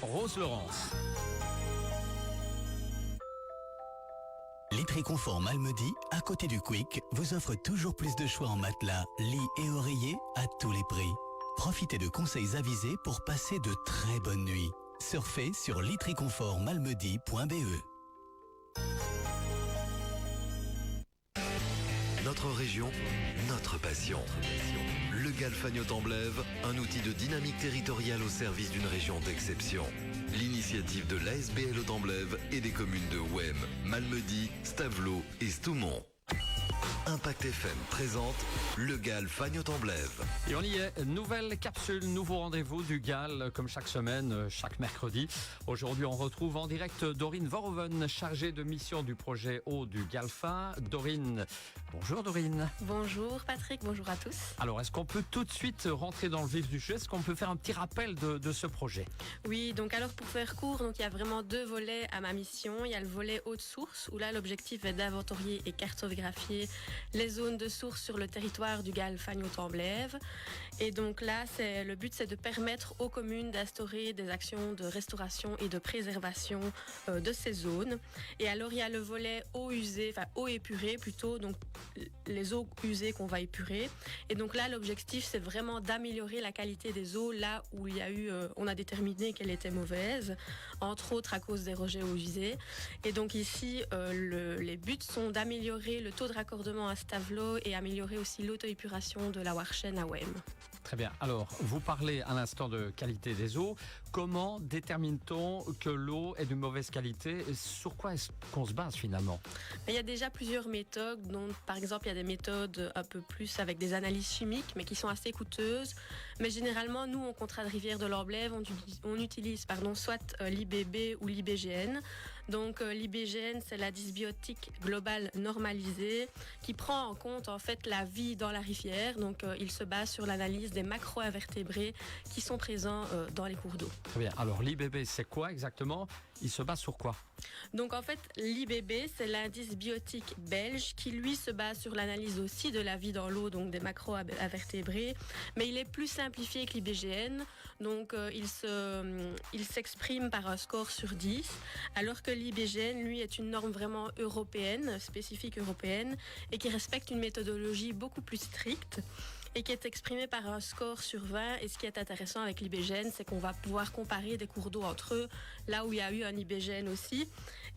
Rose Laurence. Literie Confort Malmedy, à côté du Quick, vous offre toujours plus de choix en matelas, lits et oreillers à tous les prix. Profitez de conseils avisés pour passer de très bonnes nuits. Surfez sur literieconfortmalmedy.be. Notre région, notre passion. Le Galfagnoc-en-Blève, un outil de dynamique territoriale au service d'une région d'exception. L'initiative de l'ASBL d'Amblève et des communes de Ouem, Malmedy, Stavelot et Stoumont. Impact FM présente le Galfagnoc-en-Blève. Et on y est, nouvelle capsule, nouveau rendez-vous du GAL, comme chaque semaine, chaque mercredi. Aujourd'hui, on retrouve en direct Dorine Verhoeven, chargée de mission du projet Eau du Galfa. Dorine, bonjour Dorine. Bonjour Patrick, bonjour à tous. Alors, est-ce qu'on peut tout de suite rentrer dans le vif du sujet? Est-ce qu'on peut faire un petit rappel de ce projet? Oui, donc alors pour faire court, donc il y a vraiment deux volets à ma mission. Il y a le volet eau de source, où là l'objectif est d'inventorier et cartographier les zones de source sur le territoire du Galfagnoc-en-Blève. Et donc là, le but, c'est de permettre aux communes d'instaurer des actions de restauration et de préservation de ces zones. Et alors, il y a le volet eau usée, enfin eau épurée plutôt, donc les eaux usées qu'on va épurer. Et donc là, l'objectif, c'est vraiment d'améliorer la qualité des eaux là où il y a eu, on a déterminé qu'elle était mauvaise, entre autres à cause des rejets eaux usées. Et donc ici, les buts sont d'améliorer le taux de raccordement à Stavelot et améliorer aussi l'auto-épuration de la Warchen à Ouem. Très bien. Alors, vous parlez à l'instant de qualité des eaux. Comment détermine-t-on que l'eau est de mauvaise qualité? Sur quoi est-ce qu'on se base finalement? Il y a déjà plusieurs méthodes. Donc, par exemple, il y a des méthodes un peu plus avec des analyses chimiques, mais qui sont assez coûteuses. Mais généralement, nous, en contrat de rivière de l'Orblève, on utilise soit l'IBB ou l'IBGN. Donc, l'IBGN, c'est la dysbiotique globale normalisée qui prend en compte en fait la vie dans la rivière. Donc, il se base sur l'analyse des macro-invertébrés qui sont présents dans les cours d'eau. Très bien. Alors, l'IBB, c'est quoi exactement? Il se base sur quoi? Donc, en fait, l'IBB, c'est l'indice biotique belge qui, lui, se base sur l'analyse aussi de la vie dans l'eau, donc des macro-invertébrés. Mais il est plus simplifié que l'IBGN. Donc, il s'exprime par un score sur 10, alors que l'IBGN, lui, est une norme vraiment européenne, spécifique européenne, et qui respecte une méthodologie beaucoup plus stricte et qui est exprimée par un score sur 20. Et ce qui est intéressant avec l'IBGN, c'est qu'on va pouvoir comparer des cours d'eau entre eux, là où il y a eu un IBGN aussi.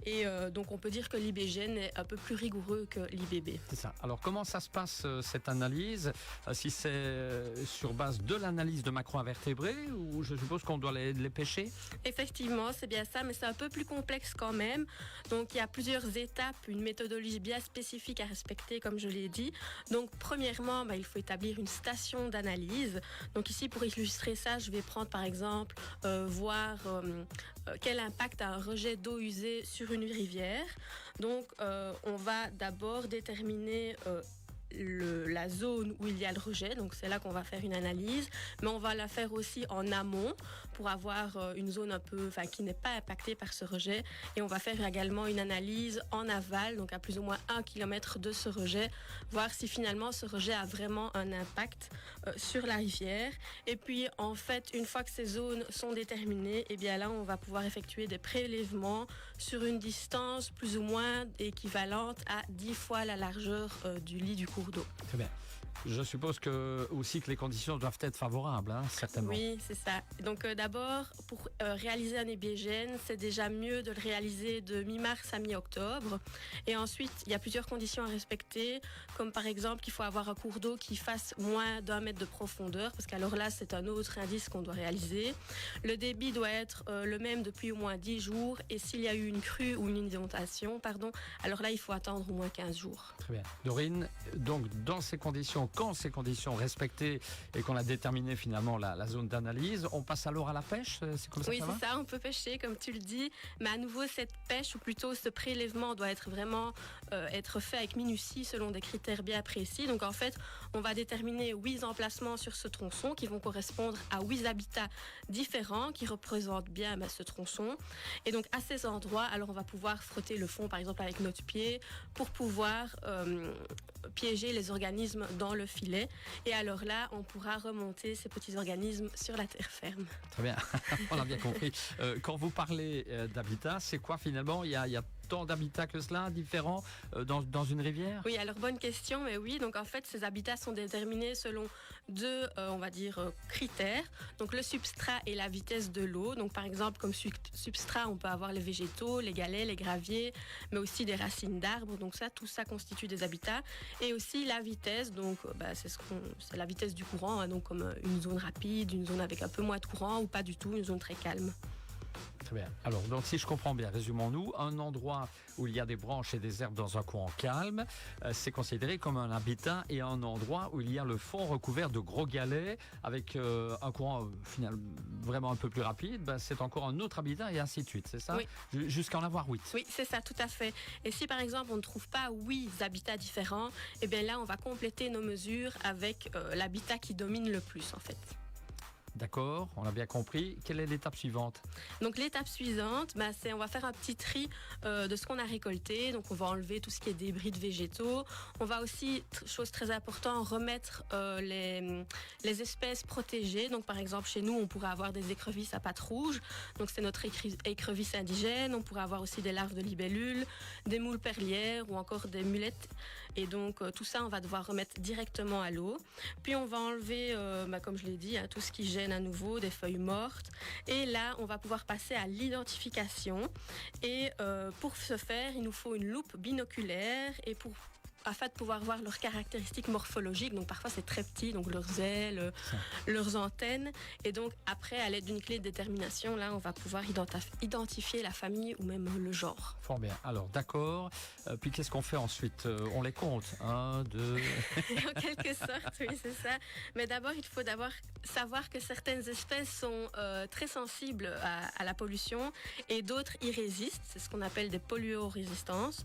Et donc, on peut dire que l'IBGN est un peu plus rigoureux que l'IBB. C'est ça. Alors, comment ça se passe, cette analyse? Si c'est sur base de l'analyse de macro-invertébrés, ou je suppose qu'on doit les pêcher? Effectivement, c'est bien ça, mais c'est un peu plus complexe quand même. Donc, il y a plusieurs étapes, une méthodologie bien spécifique à respecter, comme je l'ai dit. Donc, premièrement, il faut établir une station d'analyse. Donc ici, pour illustrer ça, je vais prendre par exemple voir quel impact a un rejet d'eau usée sur une rivière. Donc on va d'abord déterminer la zone où il y a le rejet, donc c'est là qu'on va faire une analyse, mais on va la faire aussi en amont pour avoir une zone un peu, qui n'est pas impactée par ce rejet, et on va faire également une analyse en aval, donc à plus ou moins 1 km de ce rejet, voir si finalement ce rejet a vraiment un impact sur la rivière. Et puis en fait, une fois que ces zones sont déterminées, et bien là on va pouvoir effectuer des prélèvements sur une distance plus ou moins équivalente à 10 fois la largeur du lit du cours d'eau. Très bien. Je suppose aussi que les conditions doivent être favorables, certainement. Oui, c'est ça. Donc d'abord, pour réaliser un IBGN, c'est déjà mieux de le réaliser de mi-mars à mi-octobre. Et ensuite, il y a plusieurs conditions à respecter, comme par exemple qu'il faut avoir un cours d'eau qui fasse moins d'1 mètre de profondeur, parce qu'alors là, c'est un autre indice qu'on doit réaliser. Le débit doit être le même depuis au moins 10 jours. Et s'il y a eu une crue ou une inondation, alors là, il faut attendre au moins 15 jours. Très bien. Dorine, donc dans ces conditions, quand ces conditions respectées et qu'on a déterminé finalement la zone d'analyse, on passe alors à la pêche? C'est comme ça? Oui, que ça c'est ça, on peut pêcher comme tu le dis, mais à nouveau cette pêche, ou plutôt ce prélèvement, doit être vraiment être fait avec minutie selon des critères bien précis. Donc en fait, on va déterminer 8 emplacements sur ce tronçon qui vont correspondre à 8 habitats différents qui représentent bien ce tronçon. Et donc à ces endroits, alors on va pouvoir frotter le fond par exemple avec notre pied pour pouvoir piéger les organismes dans le filet. Et alors là, on pourra remonter ces petits organismes sur la terre ferme. Très bien, on a bien compris. Quand vous parlez d'habitat, c'est quoi finalement? Il y a tant d'habitats que cela, différents dans une rivière? Oui, alors bonne question, mais oui. Donc en fait, ces habitats sont déterminés selon deux, on va dire, critères. Donc le substrat et la vitesse de l'eau. Donc par exemple, comme substrat, on peut avoir les végétaux, les galets, les graviers, mais aussi des racines d'arbres. Donc ça, tout ça constitue des habitats. Et aussi la vitesse. Donc c'est la vitesse du courant, hein, donc comme une zone rapide, une zone avec un peu moins de courant ou pas du tout, une zone très calme. Très bien. Alors, donc, si je comprends bien, résumons-nous, un endroit où il y a des branches et des herbes dans un courant calme, c'est considéré comme un habitat, et un endroit où il y a le fond recouvert de gros galets avec un courant finalement vraiment un peu plus rapide, c'est encore un autre habitat et ainsi de suite, c'est ça? Oui. Jusqu'à en avoir 8. Oui, c'est ça, tout à fait. Et si par exemple on ne trouve pas 8 habitats différents, eh bien là on va compléter nos mesures avec l'habitat qui domine le plus en fait. D'accord, on a bien compris. Quelle est l'étape suivante? Donc l'étape suivante, on va faire un petit tri de ce qu'on a récolté. Donc on va enlever tout ce qui est débris de végétaux. On va aussi, chose très importante, remettre les espèces protégées. Donc par exemple chez nous, on pourrait avoir des écrevisses à pattes rouges. Donc c'est notre écrevisse indigène. On pourrait avoir aussi des larves de libellules, des moules perlières ou encore des mulettes. Et donc tout ça, on va devoir remettre directement à l'eau. Puis on va enlever, comme je l'ai dit, tout ce qui gêne à nouveau, des feuilles mortes. Et là, on va pouvoir passer à l'identification. Et pour ce faire, il nous faut une loupe binoculaire afin de pouvoir voir leurs caractéristiques morphologiques. Donc parfois c'est très petit, donc leurs ailes, leurs antennes. Et donc après, à l'aide d'une clé de détermination, là on va pouvoir identifier la famille ou même le genre. Fort bien. Alors d'accord. Puis qu'est-ce qu'on fait ensuite? On les compte. 1, 2... En quelque sorte, oui, c'est ça. Mais d'abord, il faut savoir que certaines espèces sont très sensibles à la pollution et d'autres y résistent. C'est ce qu'on appelle des polluorésistances.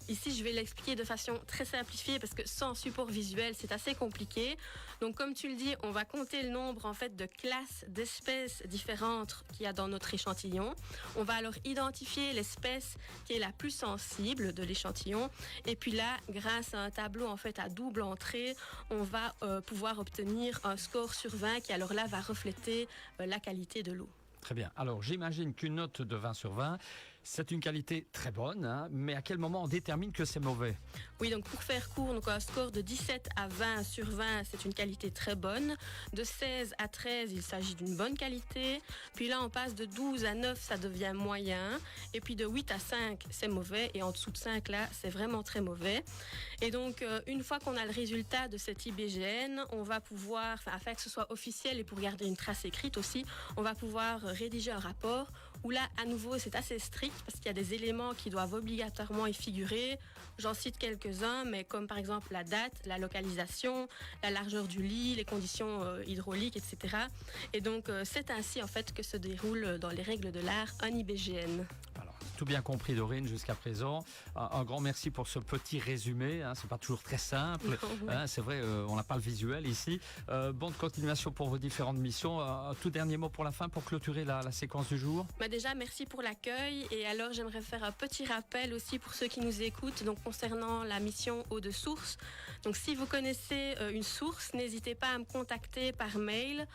Ici, je vais l'expliquer de façon très simplifiée parce que sans support visuel, c'est assez compliqué. Donc, comme tu le dis, on va compter le nombre en fait de classes d'espèces différentes qu'il y a dans notre échantillon. On va alors identifier l'espèce qui est la plus sensible de l'échantillon. Et puis là, grâce à un tableau en fait à double entrée, on va pouvoir obtenir un score sur 20 qui alors là va refléter la qualité de l'eau. Très bien. Alors, j'imagine qu'une note de 20 sur 20, c'est une qualité très bonne, hein, mais à quel moment on détermine que c'est mauvais? Oui, donc pour faire court, donc un score de 17 à 20 sur 20, c'est une qualité très bonne. De 16 à 13, il s'agit d'une bonne qualité. Puis là, on passe de 12 à 9, ça devient moyen. Et puis de 8 à 5, c'est mauvais. Et en dessous de 5, là, c'est vraiment très mauvais. Et donc, une fois qu'on a le résultat de cet IBGN, on va pouvoir, afin que ce soit officiel et pour garder une trace écrite aussi, on va pouvoir rédiger un rapport où là, à nouveau, c'est assez strict parce qu'il y a des éléments qui doivent obligatoirement y figurer. J'en cite quelques-uns, mais comme par exemple la date, la localisation, la largeur du lit, les conditions hydrauliques, etc. Et donc, c'est ainsi en fait que se déroule dans les règles de l'art un IBGN. Alors, tout bien compris, Dorine, jusqu'à présent. Un grand merci pour ce petit résumé. Hein, c'est pas toujours très simple. Hein, c'est vrai, on n'a pas le visuel ici. Bonne continuation pour vos différentes missions. Un tout dernier mot pour la fin, pour clôturer la séquence du jour. Déjà, merci pour l'accueil. Et alors, j'aimerais faire un petit rappel aussi pour ceux qui nous écoutent, donc concernant la mission Eau de source. Donc, si vous connaissez une source, n'hésitez pas à me contacter par mail,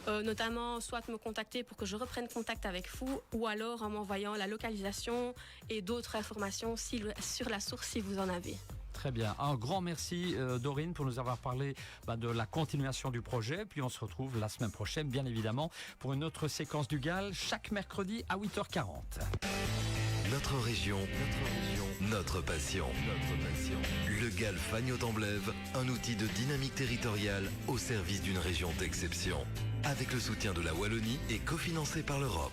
notamment soit me contacter pour que je reprenne contact avec vous, ou alors en m'envoyant la localisation et d'autres informations sur la source si vous en avez. Très bien. Un grand merci, Dorine, pour nous avoir parlé de la continuation du projet. Puis on se retrouve la semaine prochaine, bien évidemment, pour une autre séquence du GAL, chaque mercredi à 8h40. Notre région, notre passion. Le GAL Fagnes-Autemblève, un outil de dynamique territoriale au service d'une région d'exception. Avec le soutien de la Wallonie et cofinancé par l'Europe.